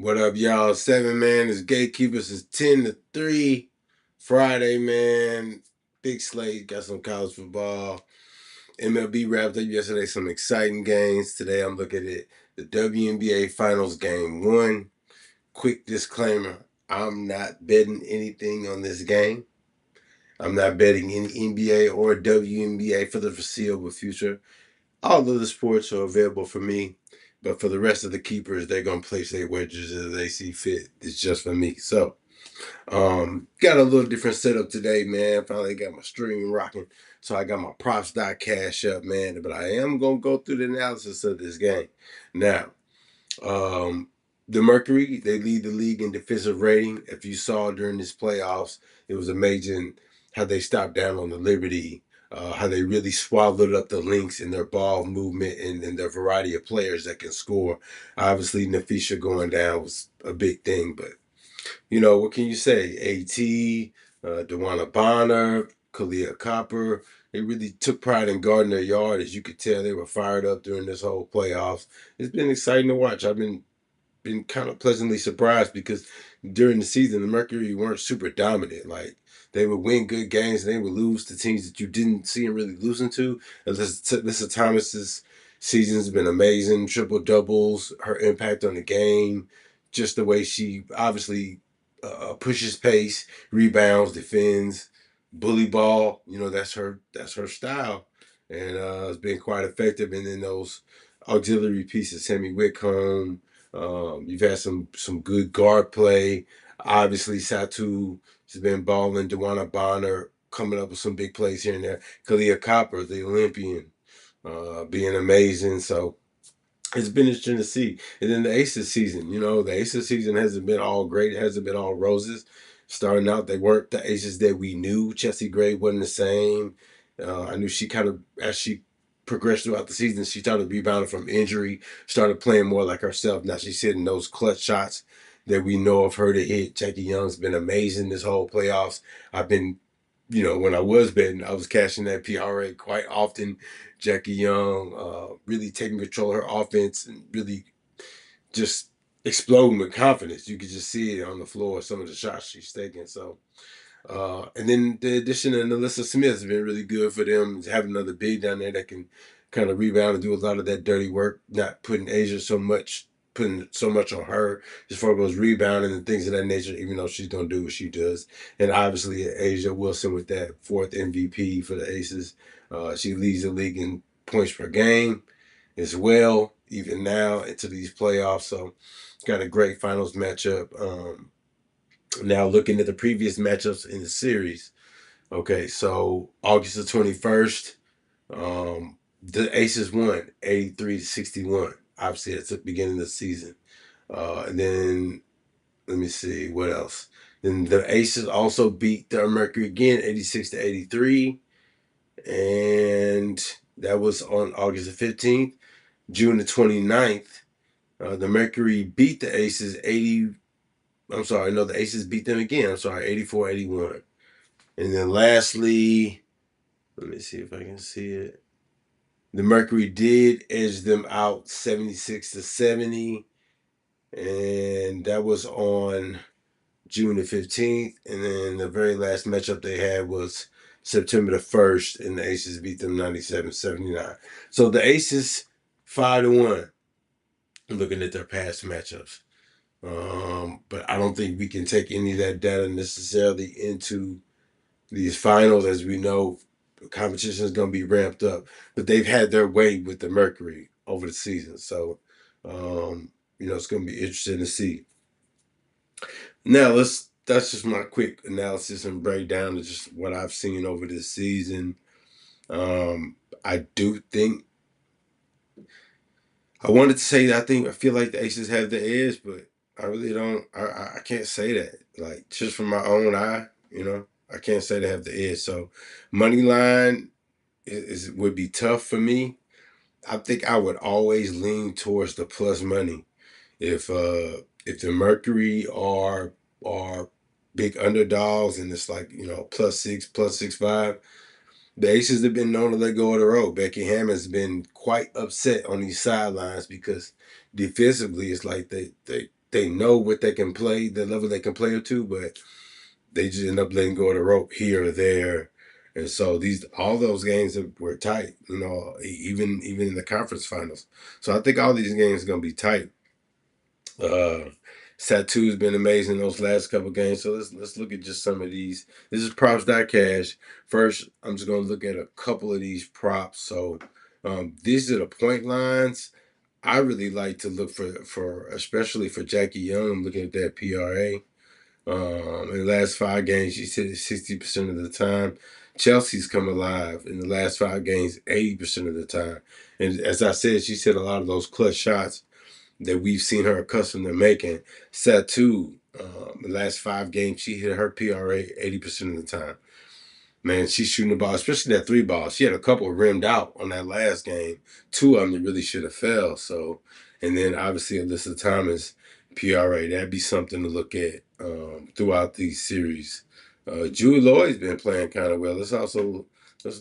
What up, y'all? 7 man is gatekeepers is 10-3. Friday, man. Big slate. Got some college football. MLB wrapped up yesterday. Some exciting games. Today I'm looking at the WNBA Finals Game 1. Quick disclaimer. I'm not betting anything on this game. I'm not betting any NBA or WNBA for the foreseeable future. All of the sports are available for me, but for the rest of the keepers, they're gonna place their wagers as they see fit. It's just for me. So, got a little different setup today, man. Finally got my stream rocking, so I got my props.cash up, man. But I am gonna go through the analysis of this game now. Um, the Mercury, they lead the league in defensive rating. If you saw during this playoffs, it was amazing how they stopped down on the Liberty, how they really swallowed up the Lynx in their ball movement and their variety of players that can score. Obviously, Nafisha going down was a big thing, but what can you say? AT, Dewana Bonner, Kalia Copper, they really took pride in guarding their yard. As you could tell, they were fired up during this whole playoffs. It's been exciting to watch. I've been kind of pleasantly surprised because during the season the Mercury weren't super dominant. Like they would win good games and they would lose to teams that you didn't see them really losing to. Alyssa Thomas's season's been amazing. Triple doubles, her impact on the game, just the way she obviously pushes pace, rebounds, defends, bully ball. That's her style, and it's been quite effective. And then those auxiliary pieces, Sammy Whitcomb. You've had some good guard play. Obviously, Satu has been balling. Dewana Bonner coming up with some big plays here and there. Kalia Copper, the Olympian, being amazing. So it's been interesting to see. And then the Aces season, the Aces season hasn't been all great. It hasn't been all roses. Starting out, they weren't the Aces that we knew. Chelsea Gray wasn't the same. I knew she kind of, as she progressed throughout the season, she started rebounding from injury, started playing more like herself. Now she's hitting those clutch shots that we know of her to hit. Jackie Young's been amazing this whole playoffs. I've been when I was betting, I was cashing that PRA quite often. Jackie Young really taking control of her offense and really just exploding with confidence. You could just see it on the floor, some of the shots she's taking. So, and then the addition of Alyssa Smith has been really good for them. Having another big down there that can kind of rebound and do a lot of that dirty work, not putting so much on her as far as rebounding and things of that nature, even though she's going to do what she does. And obviously, Asia Wilson with that fourth MVP for the Aces. She leads the league in points per game as well, even now into these playoffs. So, got a great finals matchup. Now, looking at the previous matchups in the series, okay, so August the 21st, the Aces won 83-61. Obviously, that's the beginning of the season. And then let me see what else. Then the Aces also beat the Mercury again, 86-83, and that was on August the 15th. June the 29th, the Mercury beat the Aces 80. I'm sorry, no, the Aces beat them again. I'm sorry, 84-81. And then lastly, let me see if I can see it. The Mercury did edge them out 76-70, and that was on June the 15th. And then the very last matchup they had was September the 1st, and the Aces beat them 97-79. So the Aces 5-1, looking at their past matchups. But I don't think we can take any of that data necessarily into these finals. As we know, the competition is going to be ramped up, but they've had their way with the Mercury over the season. So, it's going to be interesting to see. Now, that's just my quick analysis and breakdown of just what I've seen over this season. I do think I wanted to say that I feel like the Aces have the edge, but I really don't. I can't say that. Like just from my own eye, I can't say they have the edge. So money line would be tough for me. I think I would always lean towards the plus money. If the Mercury are big underdogs and it's like +6, +6.5. The Aces have been known to let go of the road. Becky Hammond's been quite upset on these sidelines because defensively, it's like they know what they can play, the level they can play up to, but they just end up letting go of the rope here or there. And so all those games were tight, even in the conference finals. So I think all these games are gonna be tight. Uh, Satu's been amazing those last couple games. So let's look at just some of these. This is props.cash. First, I'm just gonna look at a couple of these props. So these are the point lines. I really like to look for especially for Jackie Young. I'm looking at that PRA. In the last 5 games, she's hit it 60% of the time. Chelsea's come alive in the last 5 games, 80% of the time. And as I said, she's hit a lot of those clutch shots that we've seen her accustomed to making. Satu, the last 5 games, she hit her PRA 80% of the time. Man, she's shooting the ball, especially that 3 ball. She had a couple rimmed out on that last game. 2 of them that really should have fell. So, and then obviously Alyssa Thomas, PRA. That'd be something to look at throughout these series. Jewel Loyd's been playing kind of well. Let's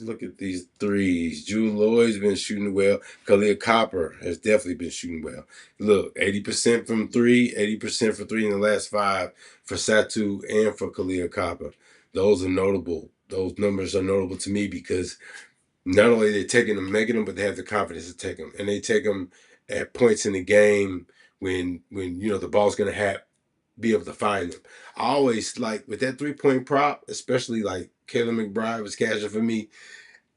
look at these threes. Jewel Loyd's been shooting well. Kalia Copper has definitely been shooting well. Look, 80% from three, 80% for three in the last 5 for Satu and for Kalia Copper. Those are notable. Those numbers are notable to me because not only are they taking them, making them, but they have the confidence to take them, and they take them at points in the game when the ball's going to be able to find them. I always like with that 3-point prop, especially like Kayla McBride was cashing for me.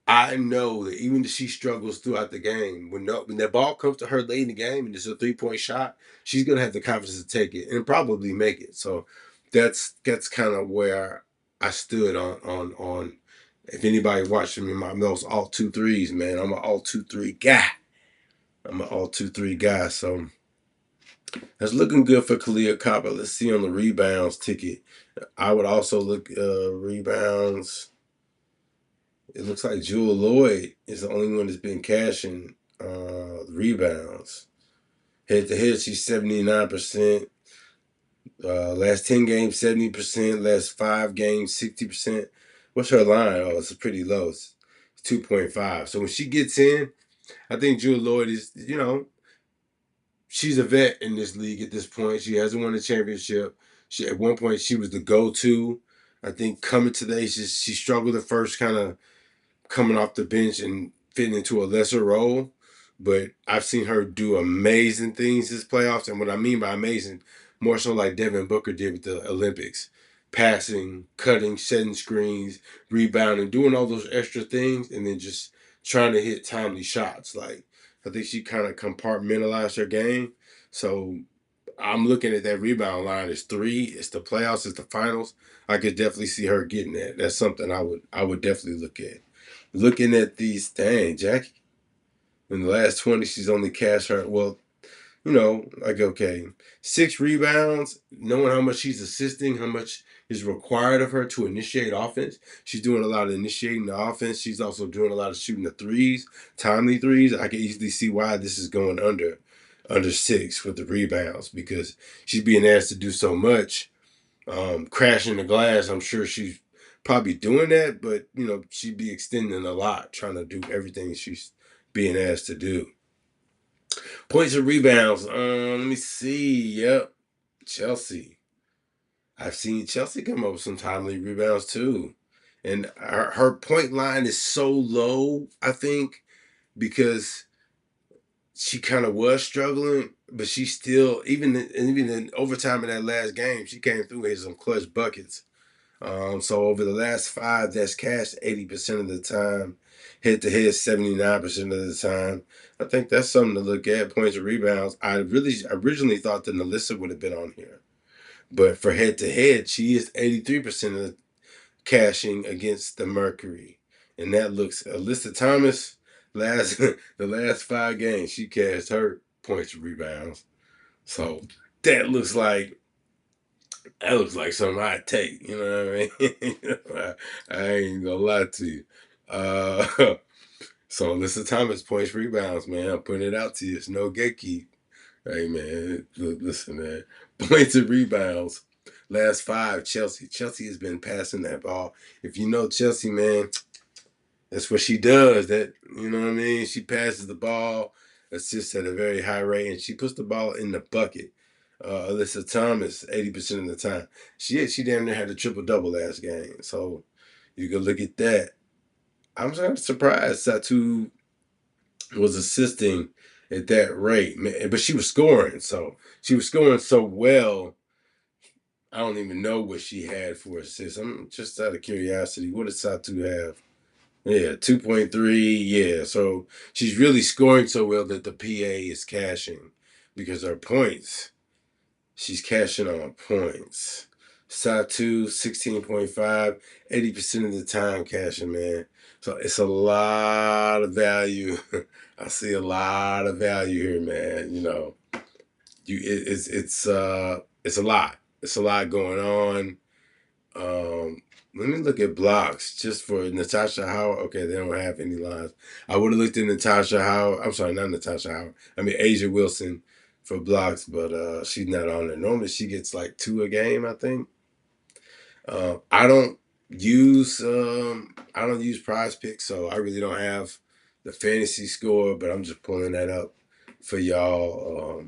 I know that even if she struggles throughout the game, when that ball comes to her late in the game and it's a 3-point shot, she's gonna have the confidence to take it and probably make it. So that's kind of where I stood on. If anybody watching me, those all 2 3s, man. I'm an all 2 3 guy. So that's looking good for Kalia Copper. Let's see on the rebounds ticket. I would also look rebounds. It looks like Jewel Loyd is the only one that's been cashing rebounds. Head to head, she's 79%. Last 10 games, 70%. Last 5 games, 60%. What's her line? Oh, it's pretty low. It's 2.5. So when she gets in, I think Jewel Loyd is, she's a vet in this league at this point. She hasn't won a championship. At one point she was the go-to. I think coming today, she struggled at first, kind of coming off the bench and fitting into a lesser role. But I've seen her do amazing things this playoffs. And what I mean by amazing, more so like Devin Booker did with the Olympics. Passing, cutting, setting screens, rebounding, doing all those extra things, and then just trying to hit timely shots. Like, I think she kind of compartmentalized her game. So I'm looking at that rebound line. It's 3. It's the playoffs. It's the finals. I could definitely see her getting that. That's something I would definitely look at. Looking at these, dang, Jackie. In the last 20, she's only cashed her. Well, okay, 6 rebounds. Knowing how much she's assisting, how much is required of her to initiate offense. She's doing a lot of initiating the offense. She's also doing a lot of shooting the threes, timely threes. I can easily see why this is going under 6 with the rebounds because she's being asked to do so much. Crashing the glass, I'm sure she's probably doing that, but she'd be extending a lot, trying to do everything she's being asked to do. Points and rebounds. Let me see. Yep, Chelsea. I've seen Chelsea come up with some timely rebounds too, and her point line is so low. I think because she kind of was struggling, but she still even in overtime in that last game, she came through with some clutch buckets. So over the last 5, that's cashed 80% of the time. Head to head, 79% of the time. I think that's something to look at. Points and rebounds. I really originally thought that Alyssa would have been on here, but for head to head, she is 83% of the cashing against the Mercury, and that looks Alyssa Thomas the last 5 games she cashed her points and rebounds. So that looks like something I'd take. You know what I mean? I ain't gonna lie to you. Uh, so Alyssa Thomas points rebounds, man. I'm putting it out to you. It's no gatekeep. Hey man, listen, man. Points and rebounds. Last 5, Chelsea. Chelsea has been passing that ball. If you know Chelsea, man, that's what she does. That you know what I mean? She passes the ball, assists at a very high rate, and she puts the ball in the bucket. Alyssa Thomas, 80% of the time. She damn near had a triple-double last game. So you can look at that. I'm kind of surprised Satu was assisting at that rate, man. But she was scoring. So she was scoring so well. I don't even know what she had for assists. I'm just out of curiosity. What does Satu have? Yeah, 2.3. Yeah, so she's really scoring so well that the PA is cashing because her points. She's cashing on points. Satu, 16.5, 80% of the time cashing, man. So it's a lot of value. I see a lot of value here, man. You know, it's a lot. It's a lot going on. Let me look at blocks just for Natasha Howard. Okay, they don't have any lines. I would have looked at Natasha Howard. I'm sorry, not Natasha Howard. I mean Asia Wilson for blocks, but she's not on there. Normally she gets like 2 a game, I think. I don't use Prize Picks, so I really don't have the fantasy score, but I'm just pulling that up for y'all.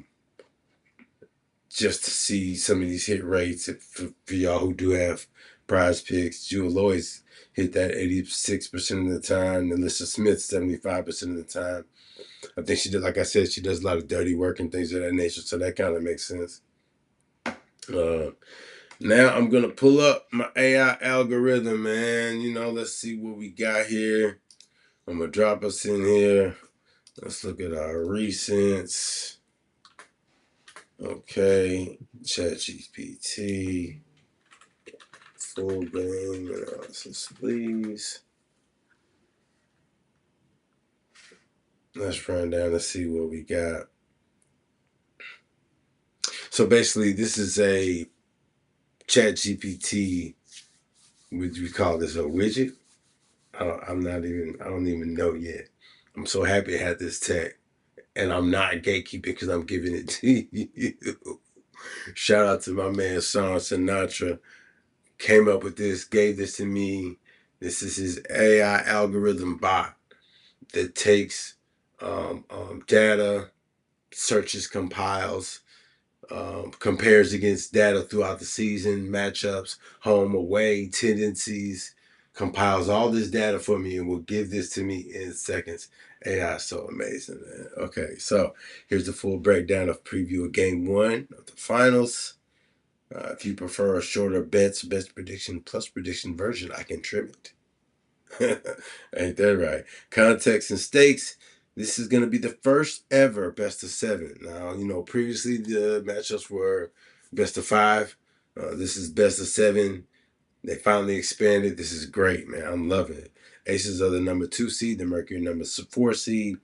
Just to see some of these hit rates for y'all who do have Prize Picks. Jewel Loyd hit that 86% of the time. Alyssa Smith, 75% of the time. I think she did, like I said, she does a lot of dirty work and things of that nature, so that kind of makes sense. Now I'm going to pull up my AI algorithm, man. You know, let's see what we got here. I'm going to drop us in here. Let's look at our recents. Okay, ChatGPT. Full game analysis, please. Let's run down and see what we got. So basically, this is a ChatGPT. Would you call this a widget? I don't even know yet. I'm so happy I had this tech, and I'm not gatekeeping because I'm giving it to you. Shout out to my man Sean Sinatra. Came up with this, gave this to me. This is his AI algorithm bot that takes data, searches, compiles, compares against data throughout the season, matchups, home, away, tendencies, compiles all this data for me and will give this to me in seconds. AI is so amazing, man. Okay, so here's the full breakdown of preview of game 1 of the finals. If you prefer a shorter best prediction plus prediction version, I can trim it. Ain't that right? Context and stakes. This is going to be the first ever best of 7. Now, you know, previously the matchups were best of 5. This is best of 7. They finally expanded. This is great, man. I'm loving it. Aces are the number 2 seed, the Mercury number 4 seed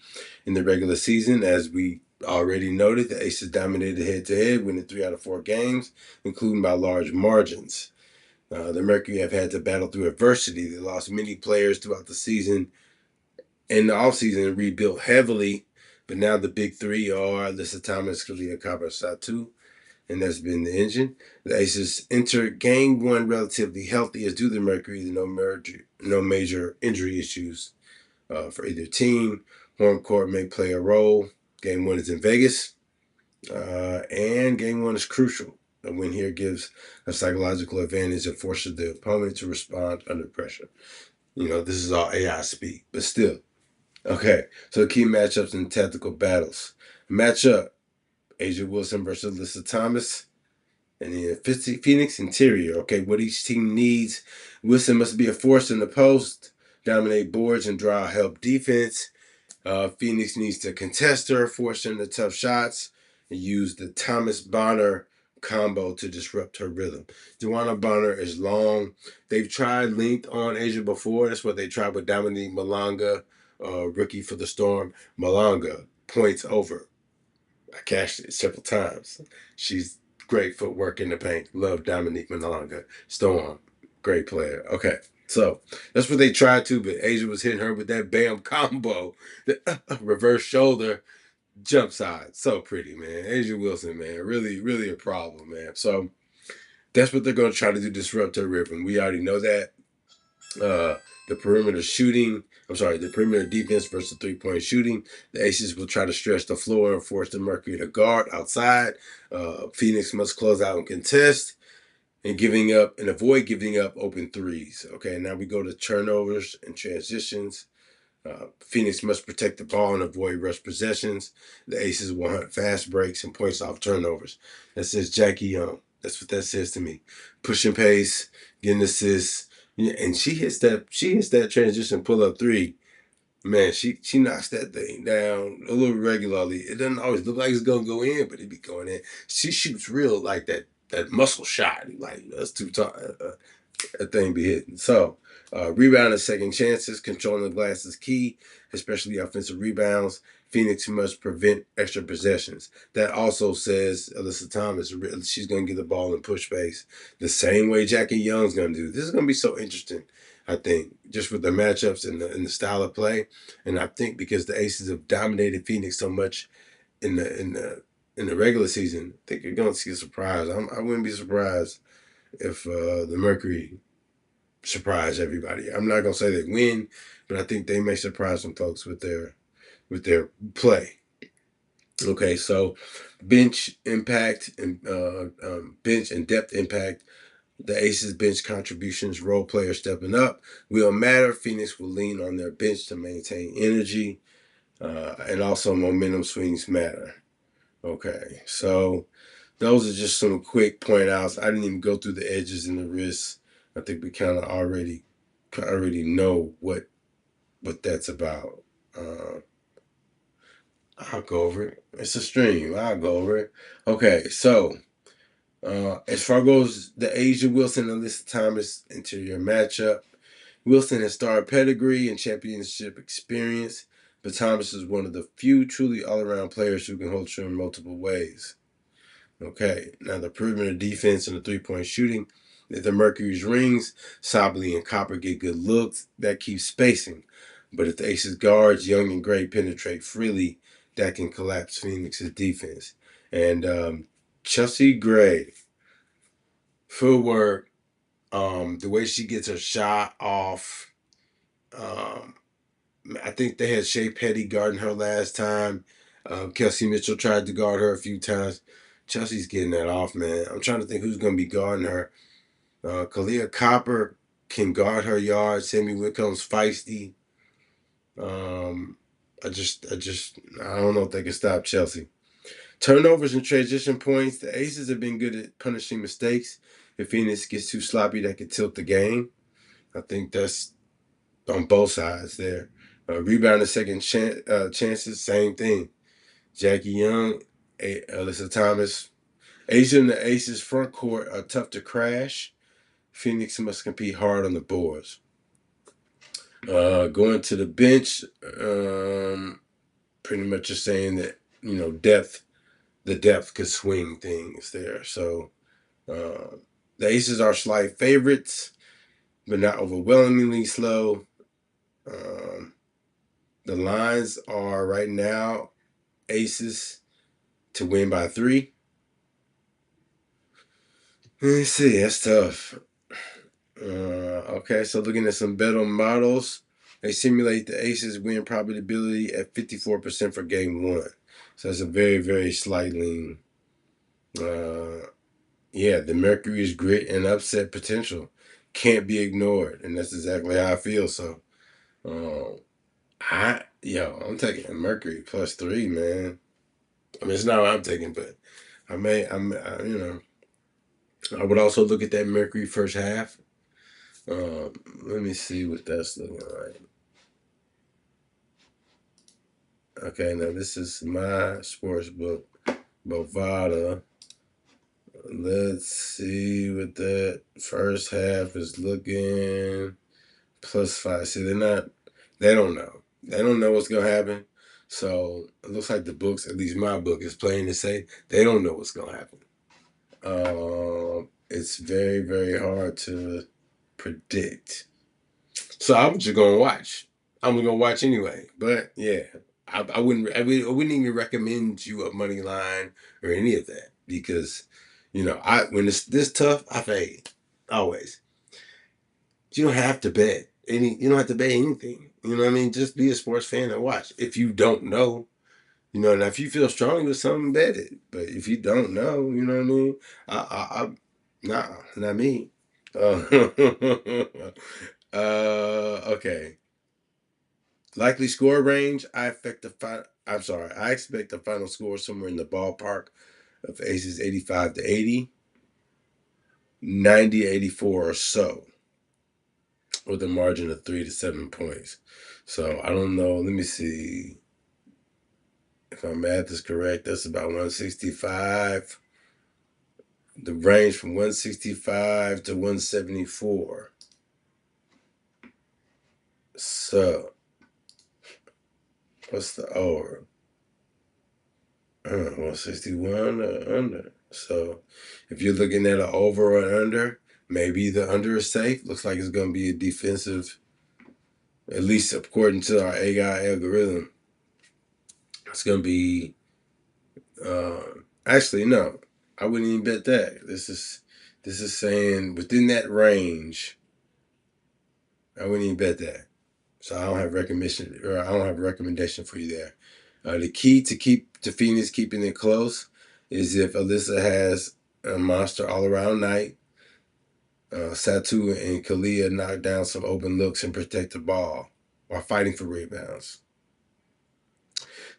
in the regular season. As we already noted, the Aces dominated head-to-head, winning 3 out of 4 games, including by large margins. The Mercury have had to battle through adversity. They lost many players throughout the season and the offseason and rebuilt heavily. But now the big 3 are Alyssa Thomas, Kalia Kaba, Satu, and that's been the engine. The Aces entered game 1 relatively healthy, as do the Mercury. No major injury issues for either team. Home court may play a role. Game 1 is in Vegas, and game 1 is crucial. A win here gives a psychological advantage and forces the opponent to respond under pressure. You know, this is all AI speak, but still. Okay, so key matchups and tactical battles. Matchup, Asia Wilson versus Alyssa Thomas. And then Phoenix interior. Okay, what each team needs. Wilson must be a force in the post, dominate boards, and draw help defense. Phoenix needs to contest her, force her into tough shots, and use the Thomas Bonner combo to disrupt her rhythm. Joanna Bonner is long. They've tried length on Asia before. That's what they tried with Dominique Malanga, rookie for the Storm. Malanga, points over. I cashed it several times. She's great footwork in the paint. Love Dominique Malanga. Storm, great player. Okay. So that's what they tried to, but Asia was hitting her with that bam combo, the reverse shoulder jump side. So pretty, man. Asia Wilson, man, really, really a problem, man. So that's what they're going to try to do, disrupt her rhythm. We already know that. The perimeter shooting, The perimeter defense versus 3-point shooting. The Aces will try to stretch the floor and force the Mercury to guard outside. Phoenix must close out and contest and avoid giving up open threes. Okay, now we go to turnovers and transitions. Phoenix must protect the ball and avoid rush possessions. The Aces will hunt fast breaks and points off turnovers. That says Jackie Young. That's what that says to me. Pushing pace, getting assists, and she hits that transition pull up three. Man, she knocks that thing down a little regularly. It doesn't always look like it's gonna go in, but it be going in. She shoots real like that muscle shot. Like that's too tough. That thing be hitting. So, rebound and second chances, controlling the glass is key, especially offensive rebounds. Phoenix must prevent extra possessions. That also says Alyssa Thomas, she's going to get the ball in push base the same way Jackie Young's going to do. This is going to be so interesting, I think, just with the matchups and the style of play. And I think because the Aces have dominated Phoenix so much in the regular season, I think you're going to see a surprise. I wouldn't be surprised if the Mercury surprise everybody. I'm not gonna say they win, but I think they may surprise some folks with their play. Okay, so bench impact and bench and depth impact. The Aces bench contributions, role players stepping up will matter. Phoenix will lean on their bench to maintain energy, and also momentum swings matter. Okay, so those are just some quick point outs. I didn't even go through the edges and the wrists. I think we kind of already know what that's about. I'll go over it. It's a stream. I'll go over it. Okay, so as far goes the Asia Wilson and Alyssa Thomas interior matchup, Wilson has star pedigree and championship experience, but Thomas is one of the few truly all-around players who can hold true in multiple ways. Okay, now the perimeter defense and the three-point shooting. If the Mercury's rings, Sobley and Copper get good looks, that keeps spacing. But if the Aces guards, Young and Gray penetrate freely, that can collapse Phoenix's defense. And Chelsea Gray, footwork, the way she gets her shot off, I think they had Shea Petty guarding her last time. Kelsey Mitchell tried to guard her a few times. Chelsea's getting that off, man. I'm trying to think who's going to be guarding her. Kalia Copper can guard her yard. Sammy Whitcomb's feisty. I don't know if they can stop Chelsea. Turnovers and transition points. The Aces have been good at punishing mistakes. If Phoenix gets too sloppy, that could tilt the game. I think that's on both sides there. Rebound and second chances, same thing. Jackie Young, Alyssa Thomas. Asia and the Aces front court are tough to crash. Phoenix must compete hard on the boards. Going to the bench, pretty much just saying that, the depth could swing things there. So the Aces are slight favorites, but not overwhelmingly slow. The lines are right now Aces to win by 3. Let's see, that's tough. Okay, so looking at some better models, they simulate the Aces win probability at 54% for game 1. So that's a very, very slight lean. The Mercury's grit and upset potential can't be ignored, and that's exactly how I feel. So, I'm taking Mercury plus 3, man. I mean, it's not what I'm taking, but I would also look at that Mercury first half. Let me see what that's looking like. Okay, now this is my sports book, Bovada. Let's see what that first half is looking. +5. See, they don't know. They don't know what's going to happen. So it looks like the books, at least my book, is plain to say they don't know what's going to happen. It's very, very hard to predict. So I'm just going to watch. I'm going to watch anyway. But yeah, I wouldn't even recommend you a money line or any of that because, when it's this tough, I fade always. You don't have to bet. you don't have to bet anything. You know what I mean? Just be a sports fan and watch. If you don't know, now if you feel strong with something, bet it. But if you don't know, you know what I mean? Nah, not me. Okay. Likely score range. I expect the final score somewhere in the ballpark of Aces 85 to 80, 90, 84 or so, with a margin of 3 to 7 points. So I don't know. Let me see if my math is correct. That's about 165. The range from 165 to 174. So what's the over? 161 or under. So if you're looking at an over or under, maybe the under is safe. Looks like it's going to be a defensive, at least according to our AI algorithm. It's going to be, uh, actually, no, I wouldn't even bet that. This is saying within that range, I wouldn't even bet that. So I don't have a recommendation for you there. The key to Phoenix keeping it close is if Alyssa has a monster all around night. Satu and Kalia knock down some open looks and protect the ball while fighting for rebounds.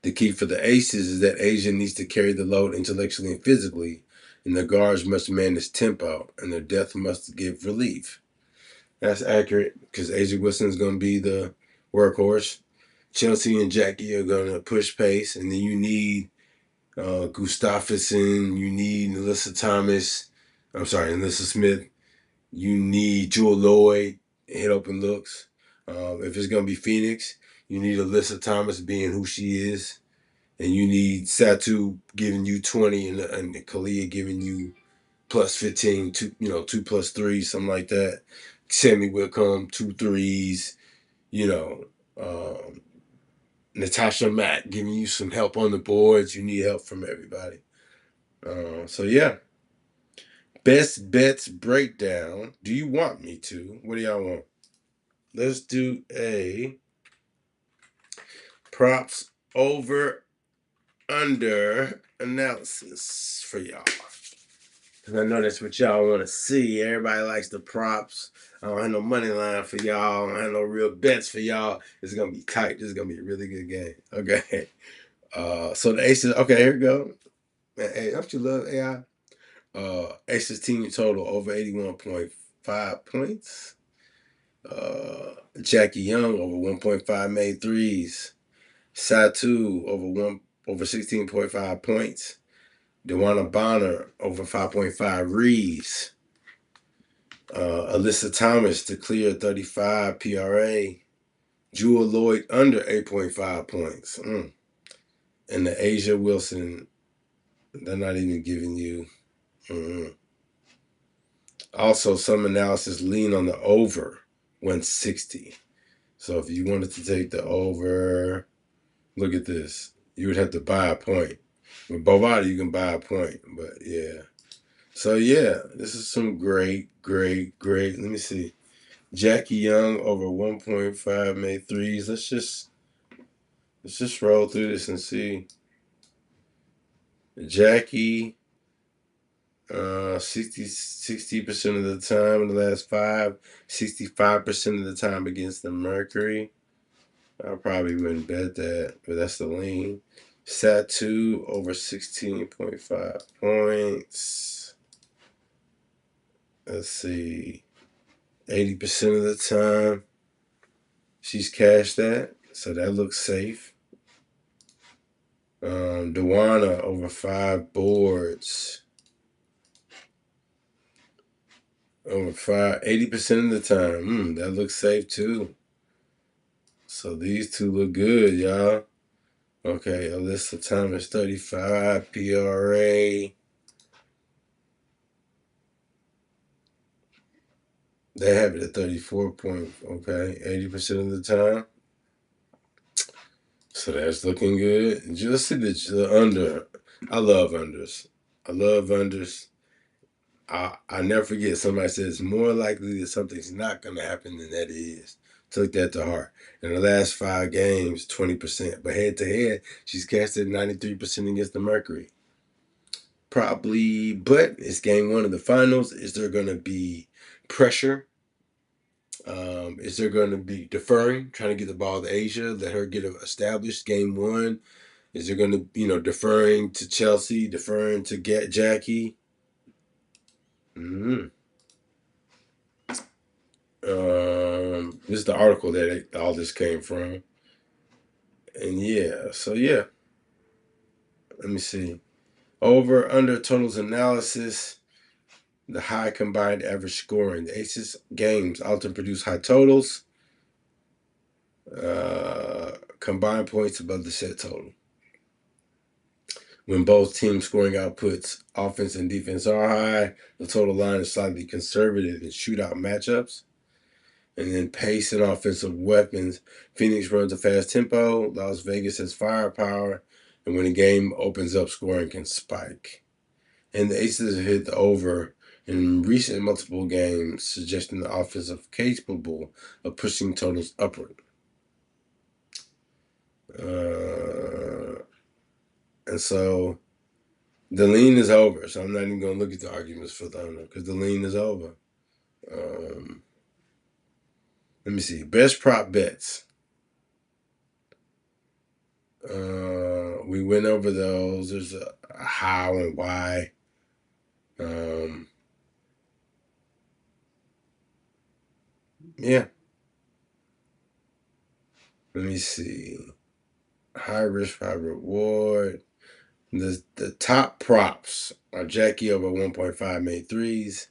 The key for the Aces is that Asia needs to carry the load intellectually and physically, and the guards must manage tempo, and their depth must give relief. That's accurate because Asia Wilson's going to be the workhorse. Chelsea and Jackie are going to push pace, and then you need Gustafsson, you need Alyssa Smith, you need Jewel Loyd, hit open looks. If it's going to be Phoenix, you need Alyssa Thomas being who she is, and you need Satu giving you 20 and Kalia giving you plus 15, 2+3, something like that. Sammy will come 2 threes, you know. Natasha Matt giving you some help on the boards. You need help from everybody. So yeah. Best bets breakdown. Do you want me to? What do y'all want? Let's do a props over under analysis for y'all. Because I know that's what y'all want to see. Everybody likes the props. I don't have no money line for y'all. I don't have no real bets for y'all. It's going to be tight. This is going to be a really good game. Okay. So the Aces, okay, here we go. Man, hey, don't you love AI? Aces team total over 81.5 points. Jackie Young over 1.5 made threes. Satu over 16.5 points. Dewana Bonner over 5.5 reads. Alyssa Thomas to clear 35 PRA. Jewel Loyd under 8.5 points. And the Asia Wilson, they're not even giving you. Also, some analysis lean on the over 160. So if you wanted to take the over, look at this. You would have to buy a point. With Bovada, you can buy a point. But yeah. So yeah, this is some great. Let me see. Jackie Young over 1.5 made threes. Let's just roll through this and see. Jackie, 60% of the time in the last 5, 65% of the time against the Mercury. I probably wouldn't bet that, but that's the lean. Satu over 16.5 points. Let's see. 80% of the time, she's cashed that, so that looks safe. Dewana over 5 boards. Over 80% of the time. That looks safe too. So these two look good, y'all. Okay, Alyssa Thomas 35 PRA. They have it at 34 point. Okay, 80% of the time. So that's looking good. Just see the under. I love unders. I never forget somebody says it's more likely that something's not going to happen than that is. took that to heart. In the last 5 games, 20%. But head to head, she's casted 93% against the Mercury. Probably, but it's game 1 of the finals. Is there going to be pressure? Is there going to be deferring, trying to get the ball to Asia, let her get established game 1? Is there going to, deferring to Chelsea, deferring to Jackie? Mm-hmm. This is the article that all this came from. And yeah. Let me see. Over, under, totals analysis. The high combined average scoring. The Aces games often produce high totals. Combined points above the set total. When both team scoring outputs, offense and defense, are high, the total line is slightly conservative in shootout matchups. And then pace and offensive weapons. Phoenix runs a fast tempo. Las Vegas has firepower. And when a game opens up, scoring can spike. And the Aces have hit the over in recent multiple games, suggesting the offense is capable of pushing totals upward. And so the lean is over. So I'm not even going to look at the arguments for the under because the lean is over. Let me see. Best prop bets. We went over those. There's a how and why. Yeah. Let me see. High risk, high reward. The top props are Jackie over 1.5 made threes,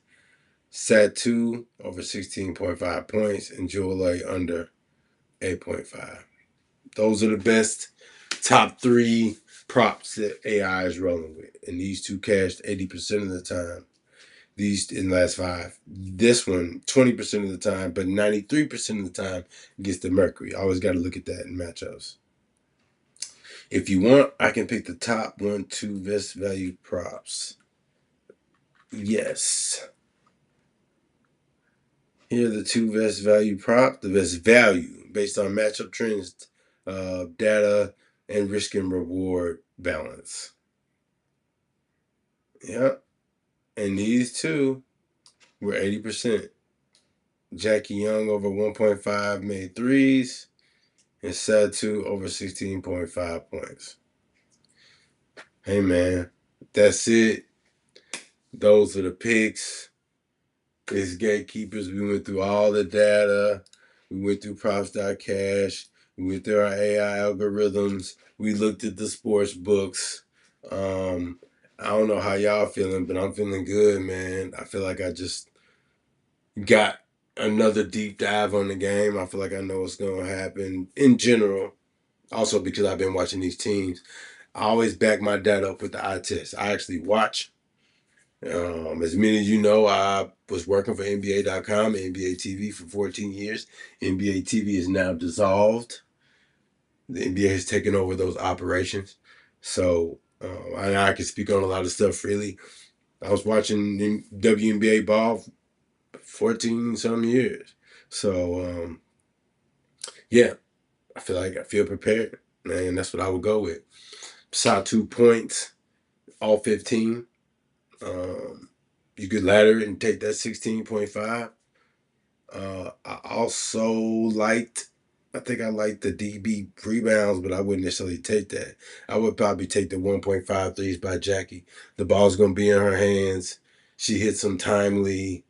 Sat2 over 16.5 points, and Jewel Loyd under 8.5. Those are the best top 3 props that AI is rolling with. And these two cashed 80% of the time. These in the last 5. This one, 20% of the time, but 93% of the time gets the Mercury. I always got to look at that in matchups. If you want, I can pick the top 1, 2 best value props. Yes. Here are the 2 best value props. The best value based on matchup trends, data, and risk and reward balance. Yeah. And these 2 were 80%. Jackie Young over 1.5 made threes, and Sat2 over 16.5 points. Hey, man, that's it. Those are the picks. It's gatekeepers. We went through all the data. We went through props.cash. We went through our AI algorithms. We looked at the sports books. I don't know how y'all feeling, but I'm feeling good, man. I feel like I just got another deep dive on the game. I feel like I know what's going to happen in general. Also because I've been watching these teams. I always back my data up with the eye test. I actually watch. As many of you know, I was working for NBA.com, NBA TV for 14 years. NBA TV is now dissolved. The NBA has taken over those operations. So I can speak on a lot of stuff freely. I was watching WNBA ball 14 some years. So, yeah, I feel prepared, man. That's what I would go with. Shot 2 points, all 15. You could ladder it and take that 16.5. I also I think I liked the DB rebounds, but I wouldn't necessarily take that. I would probably take the 1.5 threes by Jackie. The ball's going to be in her hands. She hits them timely.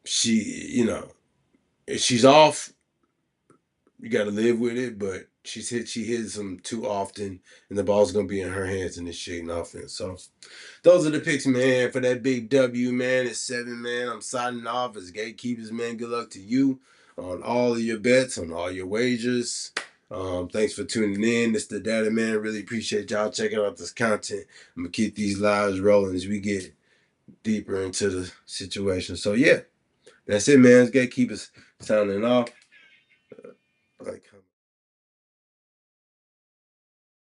If she's off, you got to live with it, but she hits them too often, and the ball's going to be in her hands in this shooting offense. So those are the picks, man, for that big W, man. It's 7, man. I'm signing off as gatekeepers, man. Good luck to you on all of your bets, on all your wagers. Thanks for tuning in. It's the Data Man. Really appreciate y'all checking out this content. I'm going to keep these lives rolling as we get deeper into the situation. So, yeah, that's it, man. It's gatekeepers signing off.